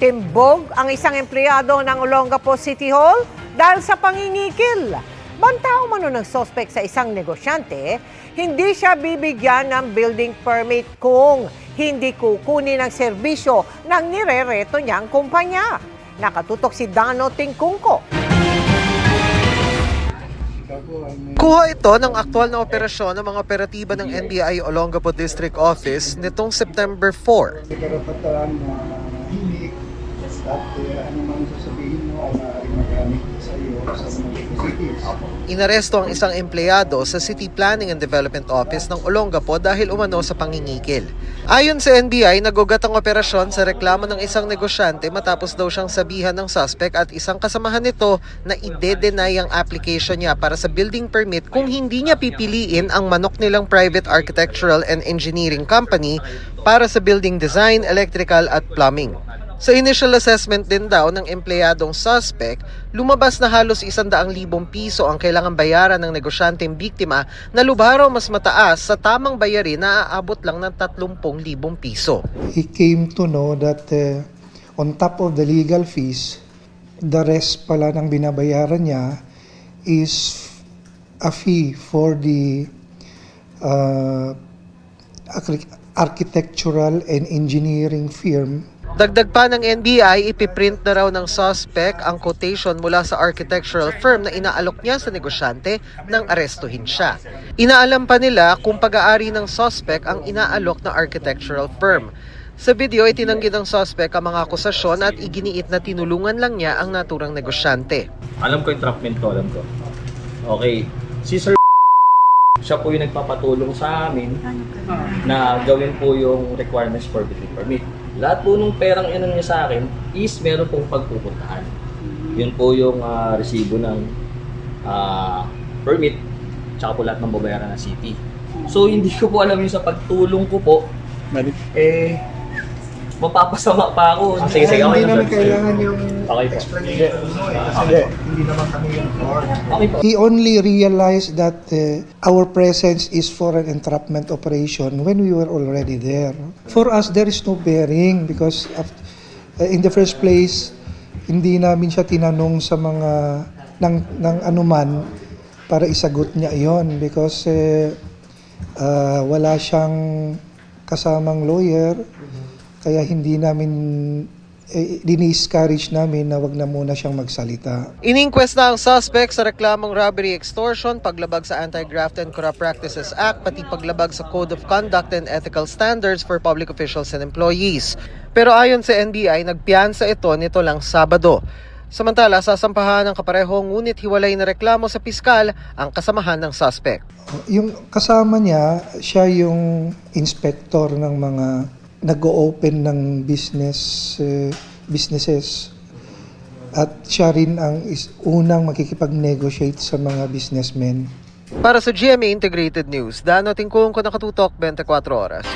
Timbog ang isang empleyado ng Olongapo City Hall dahil sa pangingikil. Banta umano ng suspect sa isang negosyante, hindi siya bibigyan ng building permit kung hindi kukunin ang serbisyo ng nirereto niyang kumpanya. Nakatutok si Dano Tingkungko. Kuha ito ng aktwal na operasyon ng mga operatiba ng NBI Olongapo District Office nitong September 4. At ano man sasabihin mo ay maaaring magamit sa iyo sa mga positives. Inaresto ang isang empleyado sa City Planning and Development Office ng Olongapo dahil umano sa pangingikil. Ayon sa NBI, nagugat ang operasyon sa reklamo ng isang negosyante matapos daw siyang sabihan ng suspect at isang kasamahan nito na ide-deny ang application niya para sa building permit kung hindi niya pipiliin ang manok nilang private architectural and engineering company para sa building design, electrical at plumbing. Sa initial assessment din daw ng empleyadong suspect, lumabas na halos 100,000 piso ang kailangang bayaran ng negosyanteng biktima na lubharaw mas mataas sa tamang bayarin na aabot lang ng 30,000 piso. He came to know that on top of the legal fees, the rest pala ng binabayaran niya is a fee for the architectural and engineering firm. Dagdag pa ng NBI, ipiprint na raw ng suspect ang quotation mula sa architectural firm na inaalok niya sa negosyante nang arestuhin siya. Inaalam pa nila kung pag-aari ng suspect ang inaalok na architectural firm. Sa video, itinanggi ng suspect ang mga akusasyon at iginiit na tinulungan lang niya ang naturang negosyante. Alam ko yung entrapment ko, alam ko. Okay, si Sir siya po yung nagpapatulong sa amin na gawin po yung requirements for building permit. Lahat po nung perang inan niya sa akin is meron pong pagpupuntahan. Yun po yung resibo ng permit tsaka po lahat ng babayaran ng city. So hindi ko po alam yung sa pagtulong ko po, mapapasama pa ako. Sige, Hindi naman kailangan yung okay explanation mo eh. Hindi naman kami yung court. He only realized that our presence is for an entrapment operation when we were already there. For us, there is no bearing because in the first place, hindi namin siya tinanong sa mga ng anuman para isagot niya iyon because wala siyang kasamang lawyer. Kaya hindi namin, diniscourage namin na wag na muna siyang magsalita. Ininquest na ang suspect sa reklamong robbery, extortion, paglabag sa Anti-Graft and Corrupt Practices Act, pati paglabag sa Code of Conduct and Ethical Standards for Public Officials and Employees. Pero ayon sa NBI, nagpiyansa ito nito lang Sabado. Samantala, sasampahan ng kapareho ngunit hiwalay na reklamo sa piskal ang kasamahan ng suspect. Yung kasama niya, siya yung inspector ng mga nag-o-open ng businesses at siya rin ang unang makikipag-negotiate sa mga businessmen. Para sa GMA Integrated News, Dano Tingkungko, nakatutok 24 oras.